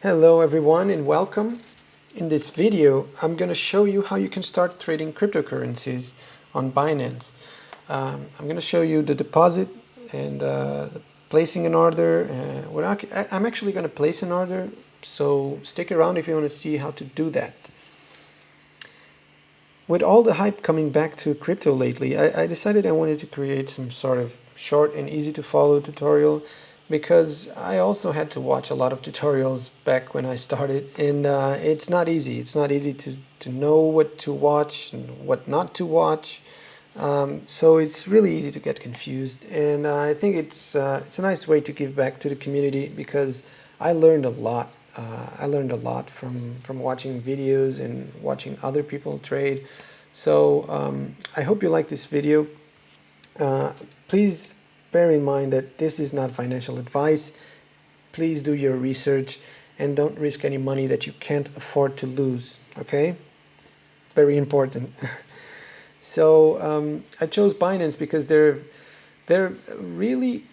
Hello everyone and welcome. In this video I'm going to show you how you can start trading cryptocurrencies on Binance. I'm going to show you the deposit and placing an order. I'm actually going to place an order, so stick around if you want to see how to do that. With all the hype coming back to crypto lately, I decided I wanted to create some sort of short and easy to follow tutorial, because I also had to watch a lot of tutorials back when I started, and it's not easy. It's not easy to know what to watch and what not to watch. So it's really easy to get confused, and I think it's a nice way to give back to the community, because I learned a lot. I learned a lot from watching videos and watching other people trade. So I hope you like this video. Please bear in mind that this is not financial advice. Please do your research and don't risk any money that you can't afford to lose. Okay? Very important. So I chose Binance because they're really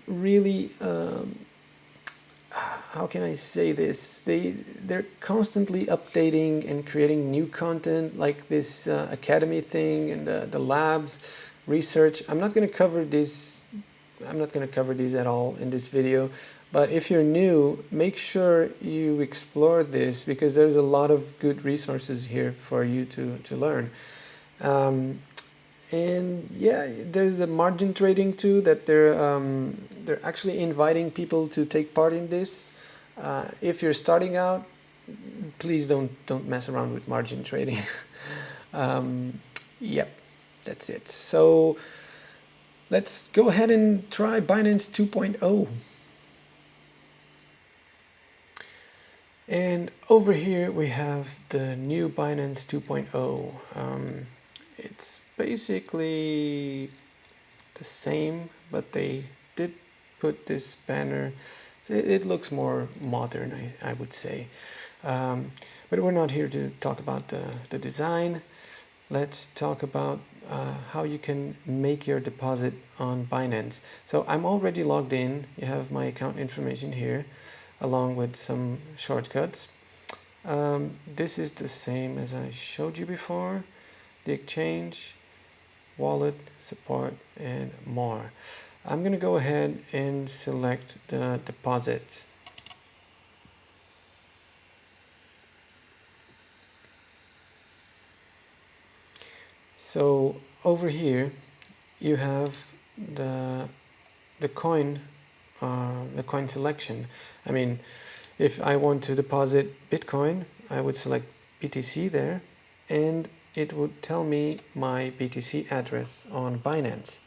how can I say this? They're constantly updating and creating new content, like this academy thing and the labs research. I'm not going to cover this. I'm not going to cover these at all in this video. But if you're new, make sure you explore this, because there's a lot of good resources here for you to learn. And yeah, there's the margin trading too, that they're actually inviting people to take part in this. If you're starting out, please don't mess around with margin trading. Yep, that's it. So let's go ahead and try Binance 2.0. And over here we have the new Binance 2.0. It's basically the same, but they did put this banner. It looks more modern, I would say. But we're not here to talk about the design. Let's talk about how you can make your deposit on Binance. So I'm already logged in. You have my account information here, along with some shortcuts. This is the same as I showed you before. The exchange, wallet, support, and more. I'm going to go ahead and select the deposit. So over here you have the coin selection. I mean, if I want to deposit Bitcoin, I would select BTC there, and it would tell me my BTC address on Binance.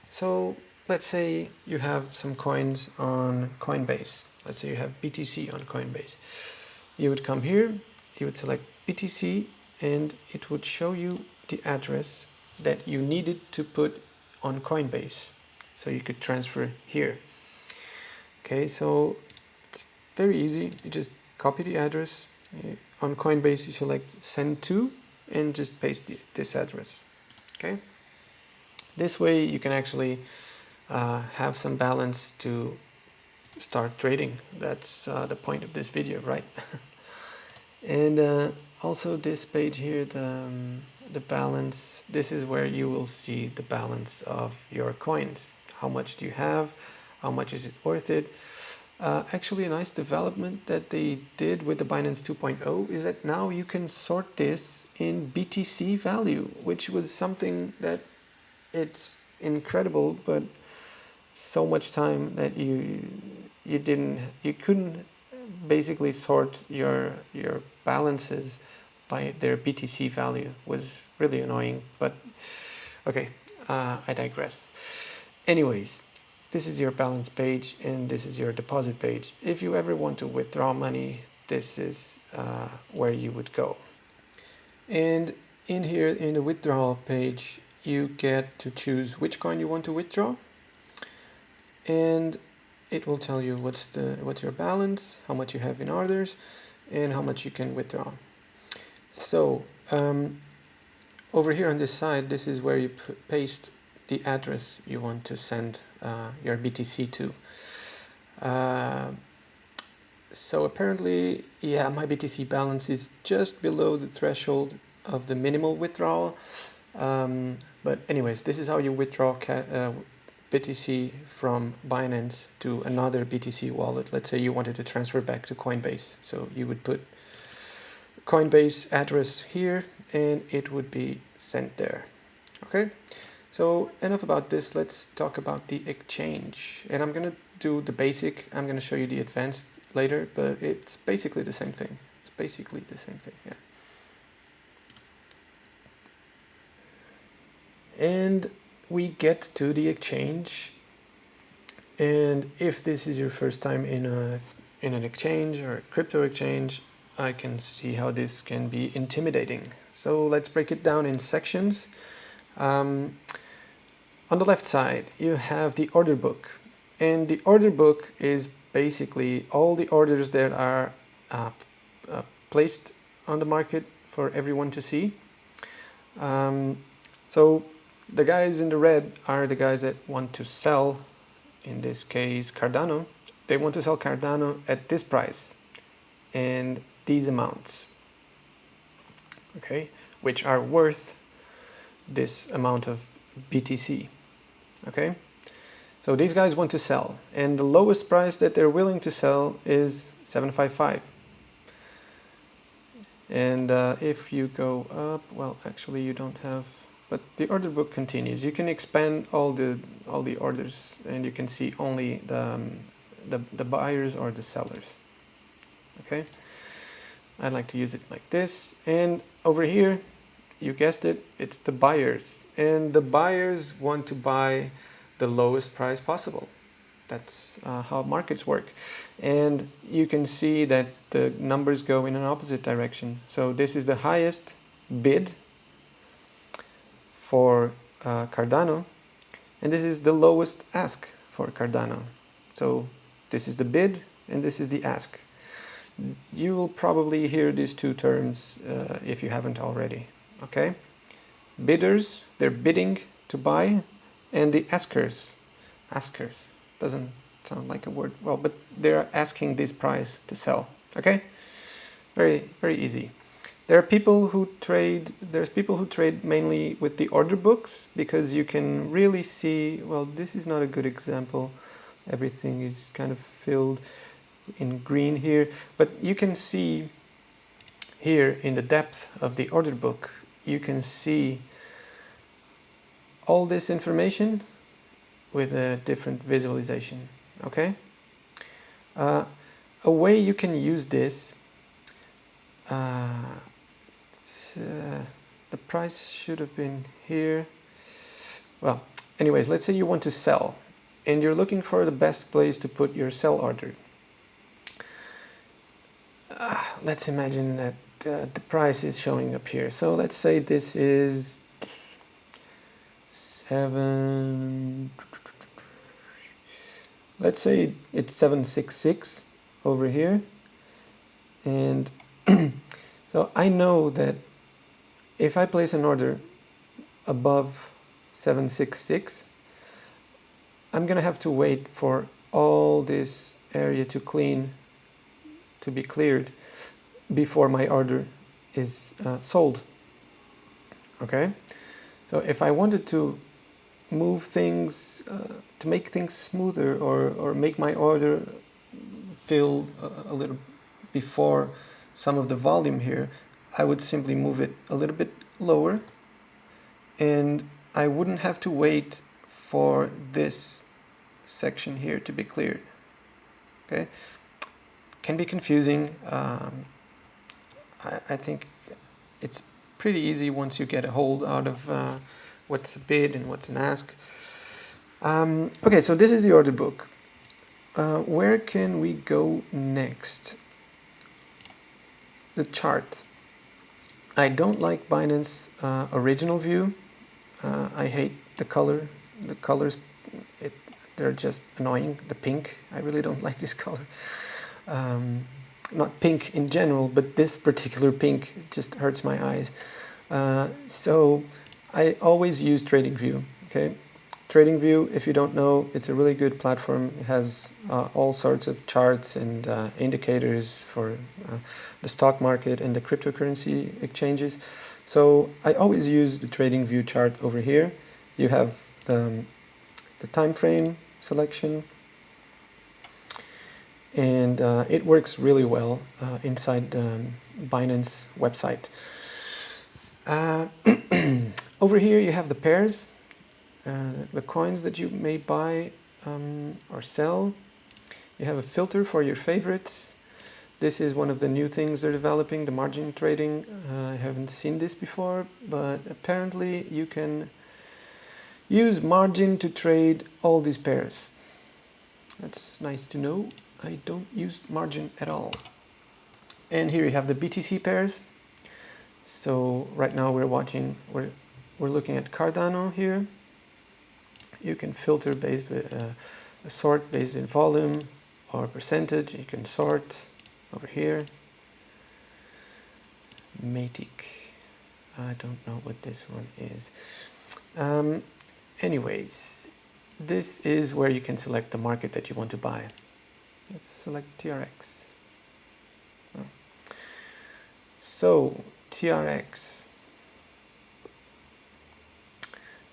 So let's say you have some coins on Coinbase. Let's say you have BTC on Coinbase. You would come here, you would select BTC, and it would show you the address that you needed to put on Coinbase, so you could transfer here. Okay, so it's very easy. You just copy the address. On Coinbase you select send to and just paste this address. Okay, this way you can actually have some balance to start trading. That's the point of this video, right? And also this page here, the balance, this is where you will see the balance of your coins. How much do you have? How much is it worth it? Actually, a nice development that they did with the Binance 2.0 is that now you can sort this in BTC value, which was something that it's incredible, but so much time that you couldn't basically sort your balances by their BTC value. Was really annoying, but okay, I digress. Anyways, this is your balance page and this is your deposit page. If you ever want to withdraw money, this is where you would go. And in here, in the withdrawal page, you get to choose which coin you want to withdraw, and it will tell you what's your balance, how much you have in orders, and how much you can withdraw. So over here on this side, this is where you paste the address you want to send your BTC to. So apparently, yeah, my BTC balance is just below the threshold of the minimal withdrawal. But anyways, this is how you withdraw BTC from Binance to another BTC wallet. Let's say you wanted to transfer back to Coinbase. So you would put Coinbase address here and it would be sent there. Okay, so enough about this. Let's talk about the exchange. And I'm going to do the basic. I'm going to show you the advanced later, but it's basically the same thing. It's basically the same thing, yeah. And we get to the exchange. And if this is your first time in an exchange or a crypto exchange, I can see how this can be intimidating. So let's break it down in sections. On the left side, you have the order book. And the order book is basically all the orders that are placed on the market for everyone to see. So the guys in the red are the guys that want to sell, in this case Cardano. They want to sell Cardano at this price and these amounts, okay, which are worth this amount of BTC. Okay, so these guys want to sell, and the lowest price that they're willing to sell is 755. And if you go up, well, actually you don't have, but the order book continues. You can expand all the orders, and you can see only the buyers or the sellers. Okay, I like to use it like this. And over here, you guessed it, it's the buyers, and the buyers want to buy the lowest price possible. That's how markets work. And you can see that the numbers go in an opposite direction. So this is the highest bid for Cardano, and this is the lowest ask for Cardano. So this is the bid and this is the ask. You will probably hear these two terms if you haven't already. Okay, bidders, they're bidding to buy, and the askers doesn't sound like a word, well, but they're asking this price to sell. Okay, very easy. There are people who trade, there's people who trade mainly with the order books, because you can really see, well, this is not a good example, everything is kind of filled in green here, but you can see here in the depth of the order book, you can see all this information with a different visualization. Okay, a way you can use this, the price should have been here. Well, anyways, let's say you want to sell and you're looking for the best place to put your sell order. Let's imagine that the price is showing up here. So let's say this is 7, let's say it's 766 over here, and so I know that if I place an order above 766, I'm gonna have to wait for all this area to be cleared before my order is sold. Okay, so if I wanted to move things, to make things smoother, or make my order fill a little before some of the volume here, I would simply move it a little bit lower, and I wouldn't have to wait for this section here to be cleared. Okay, can be confusing. I think it's pretty easy once you get a hold out of what's a bid and what's an ask. Okay, so this is the order book. Where can we go next? The chart. I don't like Binance original view. I hate the color. The colors, they're just annoying. The pink, I really don't like this color. Not pink in general, but this particular pink just hurts my eyes. So I always use TradingView. Okay, TradingView, if you don't know, it's a really good platform. It has all sorts of charts and indicators for the stock market and the cryptocurrency exchanges. So I always use the TradingView chart over here. You have the time frame selection, and it works really well inside the Binance website. Over here you have the pairs, the coins that you may buy or sell. You have a filter for your favorites. This is one of the new things they're developing, the margin trading. I haven't seen this before, but apparently you can use margin to trade all these pairs. That's nice to know. I don't use margin at all. And here you have the BTC pairs. So right now we're looking at Cardano here. You can filter based with a sort based in volume or percentage. You can sort over here. Matic. I don't know what this one is. Anyways, this is where you can select the market that you want to buy. Let's select TRX. So TRX.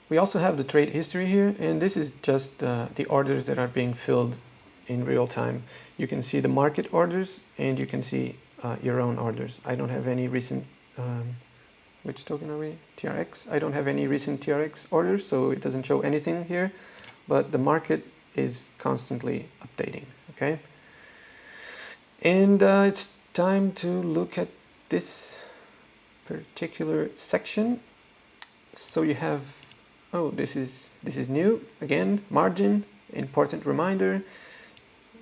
We also have the trade history here, and this is just the orders that are being filled in real time. You can see the market orders, and you can see your own orders. I don't have any recent, which token are we? TRX. I don't have any recent TRX orders, so it doesn't show anything here, but the market is constantly updating, okay? And it's time to look at this particular section. So you have, oh, this is new again. Margin, important reminder.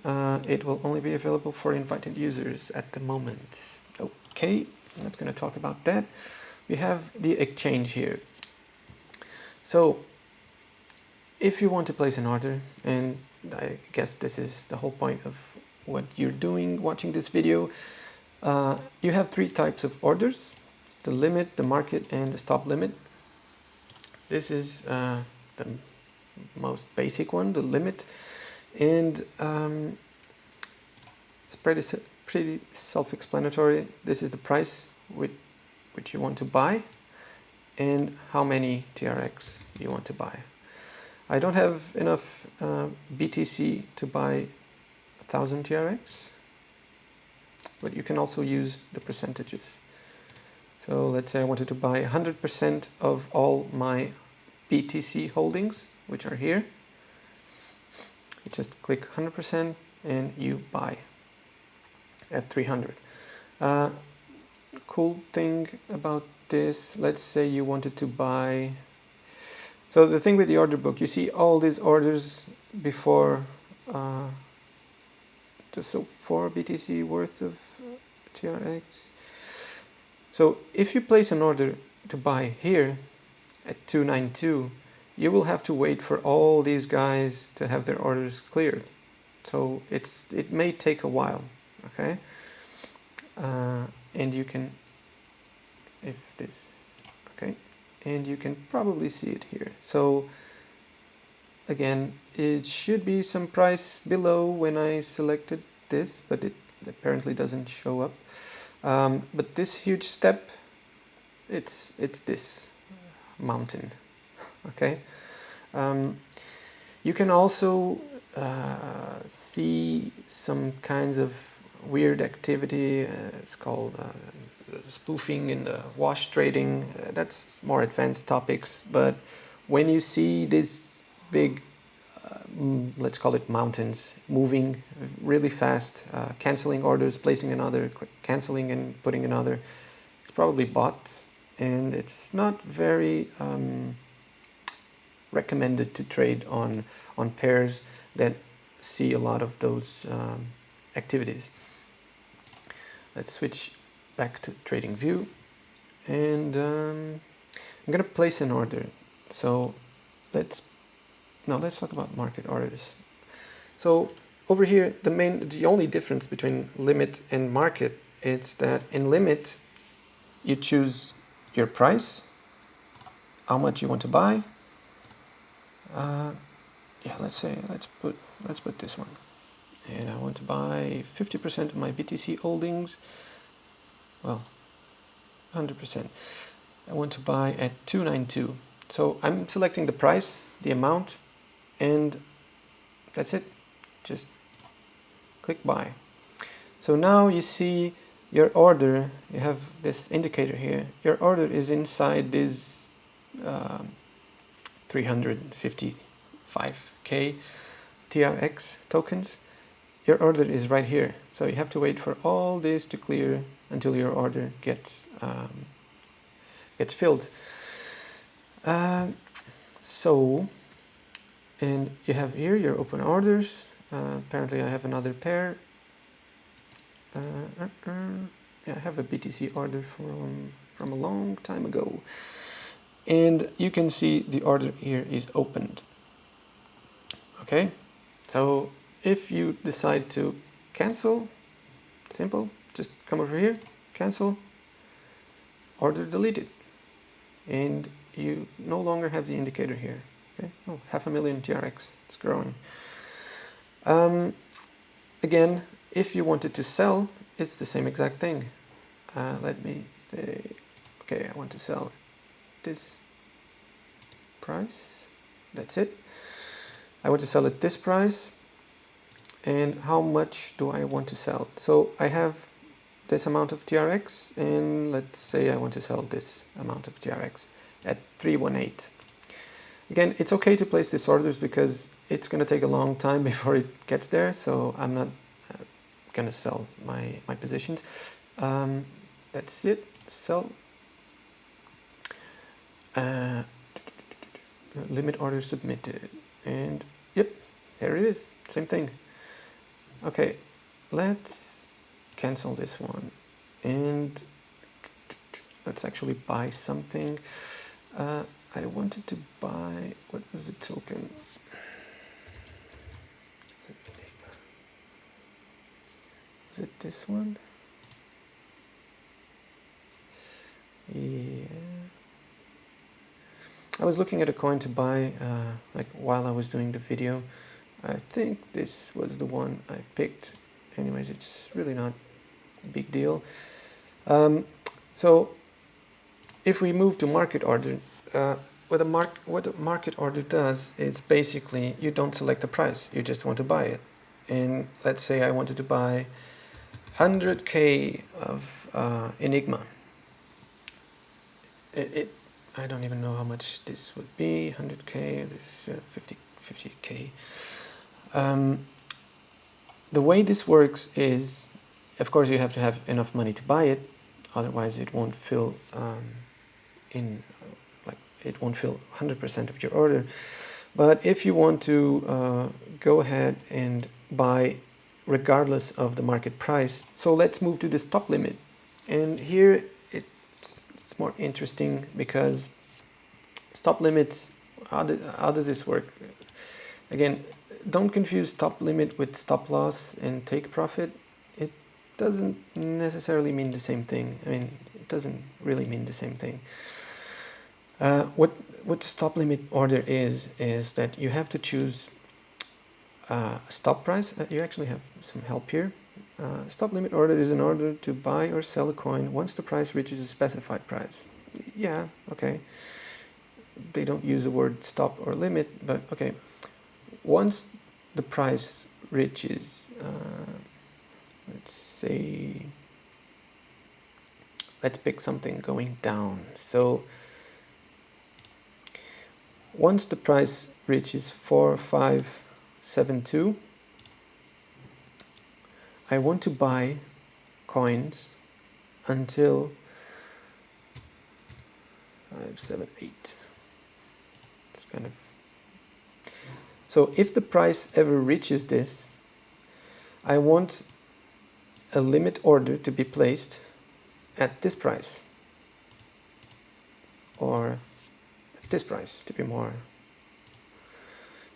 It will only be available for invited users at the moment. Okay, I'm not going to talk about that. We have the exchange here. So if you want to place an order, and I guess this is the whole point of what you're doing watching this video, you have three types of orders: the limit, the market, and the stop limit. This is the most basic one, the limit, and it's pretty self-explanatory. This is the price which you want to buy and how many TRX you want to buy. I don't have enough BTC to buy 1,000 TRX, but you can also use the percentages. So let's say I wanted to buy 100% of all my BTC holdings, which are here. You just click 100% and you buy at 300. Cool thing about this, let's say you wanted to buy, so the thing with the order book, you see all these orders before, so 4 BTC worth of TRX. So if you place an order to buy here at 292, you will have to wait for all these guys to have their orders cleared. So it may take a while, okay? And you can, if this, okay, and you can probably see it here. So again, it should be some price below when I selected this, but it apparently doesn't show up. But this huge step, it's this mountain, okay? You can also see some kinds of weird activity. It's called spoofing in the wash trading. That's more advanced topics, but when you see this big, let's call it mountains, moving really fast, canceling orders, placing another, canceling and putting another, it's probably bots, and it's not very recommended to trade on pairs that see a lot of those activities. Let's switch back to TradingView, and I'm gonna place an order. So let's talk about market orders. So over here, the only difference between limit and market is that in limit you choose your price, how much you want to buy, Yeah, let's put this one, and I want to buy 50% of my BTC holdings. Well, 100%. I want to buy at 292. So I'm selecting the price, the amount, and that's it. Just click buy. So now you see your order. You have this indicator here. Your order is inside this 355k TRX tokens. Your order is right here. So you have to wait for all this to clear until your order gets filled. And you have here your open orders. Apparently I have another pair. Yeah, I have a BTC order from a long time ago. And you can see the order here is opened. Okay, so if you decide to cancel, simple, just come over here, cancel, order deleted, and you no longer have the indicator here. Okay, oh, 500,000 TRX, it's growing. Again, if you wanted to sell, it's the same exact thing. Let me say, okay, I want to sell this price. That's it. I want to sell at this price. And how much do I want to sell? So I have this amount of TRX, and let's say I want to sell this amount of TRX at 318. Again, it's okay to place these orders because it's going to take a long time before it gets there, so I'm not going to sell my positions. That's it. Sell. Limit order submitted. And yep, there it is. Same thing. Okay, let's cancel this one and let's actually buy something. I wanted to buy, what was the token? Is it this one? Yeah. I was looking at a coin to buy like while I was doing the video. I think this was the one I picked. Anyways, it's really not a big deal. So if we move to market order, what a market order does is basically you don't select the price, you just want to buy it. And let's say I wanted to buy 100k of Enigma. I don't even know how much this would be. 100k, this 50k. The way this works is, of course, you have to have enough money to buy it, otherwise it won't fill it won't fill 100% of your order. But if you want to go ahead and buy regardless of the market price, so let's move to the stop limit. And here it's more interesting because stop limits, how does this work? Again, don't confuse stop limit with stop loss and take profit. It doesn't necessarily mean the same thing. I mean, it doesn't really mean the same thing. What the stop limit order is that you have to choose a stop price. You actually have some help here. Stop limit order is an order to buy or sell a coin once the price reaches a specified price. Yeah, okay. They don't use the word stop or limit, but okay. Once the price reaches, let's say, let's pick something going down. So once the price reaches 4572, I want to buy coins until 578. It's kind of, so if the price ever reaches this, I want a limit order to be placed at this price, or at this price to be more,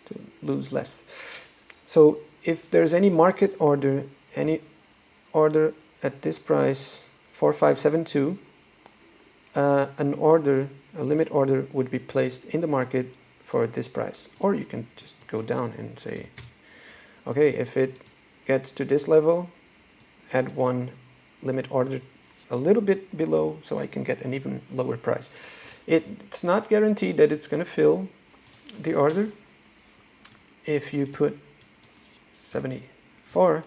to lose less. So if there's any market order, any order at this price 4572, a limit order would be placed in the market for this price. Or you can just go down and say, okay, if it gets to this level, add one limit order a little bit below so I can get an even lower price. It's not guaranteed that it's going to fill the order. If you put 74,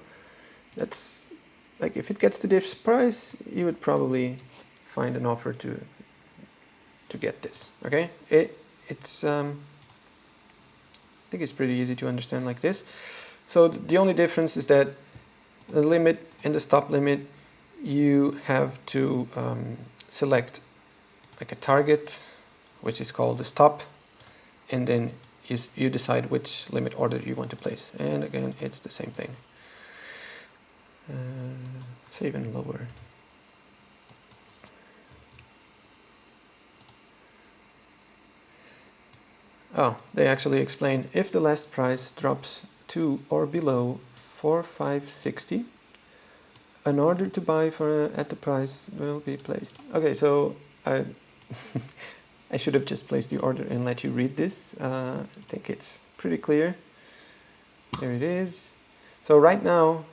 that's like, if it gets to this price, you would probably find an offer to get this. Okay, it's I think it's pretty easy to understand like this. So the only difference is that the limit and the stop limit, you have to select like a target, which is called the stop, and then you decide which limit order you want to place. And again, it's the same thing. It's even lower. Oh, they actually explain, if the last price drops to or below 4,560, an order to buy for at the price will be placed. Okay, so I I should have just placed the order and let you read this. I think it's pretty clear. There it is. So right now,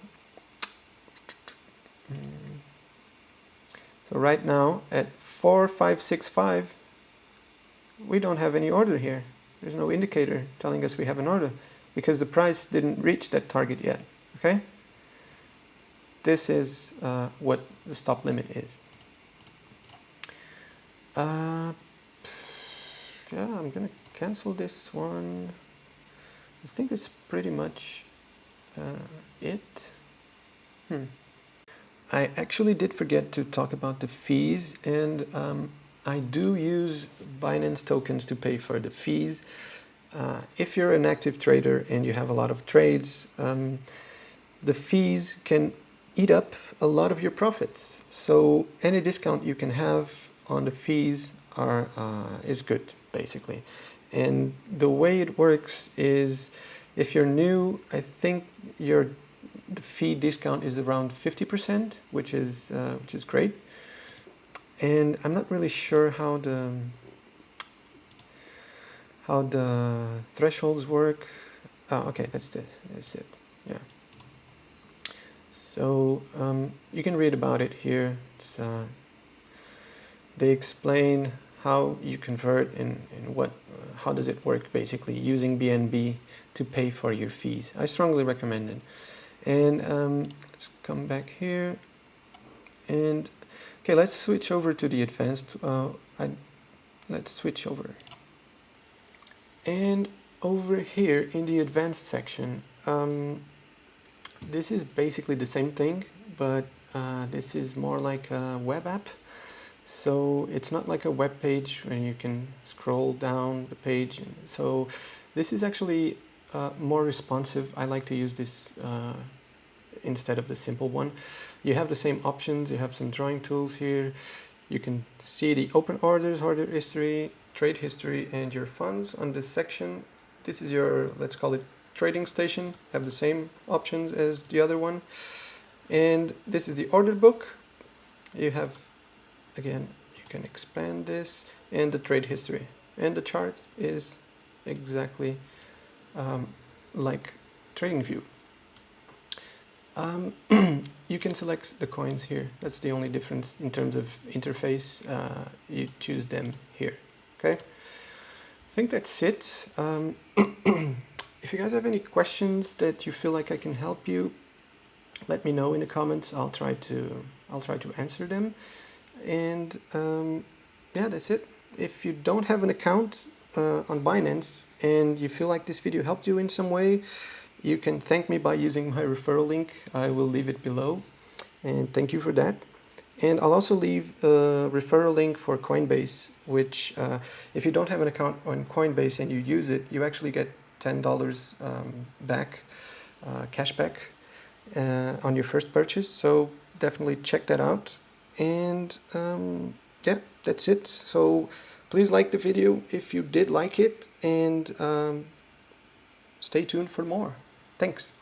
at 4,565, we don't have any order here. There's no indicator telling us we have an order because the price didn't reach that target yet. Okay? This is what the stop limit is. Yeah, I'm gonna cancel this one. I think it's pretty much it. I actually did forget to talk about the fees, and I do use Binance tokens to pay for the fees. If you're an active trader and you have a lot of trades, the fees can eat up a lot of your profits. So any discount you can have on the fees is good, basically. And the way it works is, if you're new, I think the fee discount is around 50%, which is great. And I'm not really sure how the thresholds work. Oh, okay, that's it. Yeah. So you can read about it here. They explain how you convert and how does it work, basically, using BNB to pay for your fees. I strongly recommend it. And let's come back here. And okay, let's switch over to the advanced. Let's switch over. And over here in the advanced section, this is basically the same thing, but this is more like a web app. So it's not like a web page where you can scroll down the page. So this is actually more responsive. I like to use this instead of the simple one. You have the same options. You have some drawing tools here. You can see the open orders, order history, trade history, and your funds on this section. This is your, let's call it, trading station. Have the same options as the other one. And this is the order book. You have, again, you can expand this, and the trade history. And the chart is exactly like TradingView. You can select the coins here. That's the only difference in terms of interface. You choose them here. Okay, I think that's it. If you guys have any questions that you feel like I can help you, let me know in the comments. I'll try to answer them. And yeah, that's it. If you don't have an account on Binance and you feel like this video helped you in some way, you can thank me by using my referral link. I will leave it below, and thank you for that. And I'll also leave a referral link for Coinbase, which if you don't have an account on Coinbase and you use it, you actually get $10 back, cash back on your first purchase. So definitely check that out. And yeah, that's it. So please like the video if you did like it, and stay tuned for more. Thanks.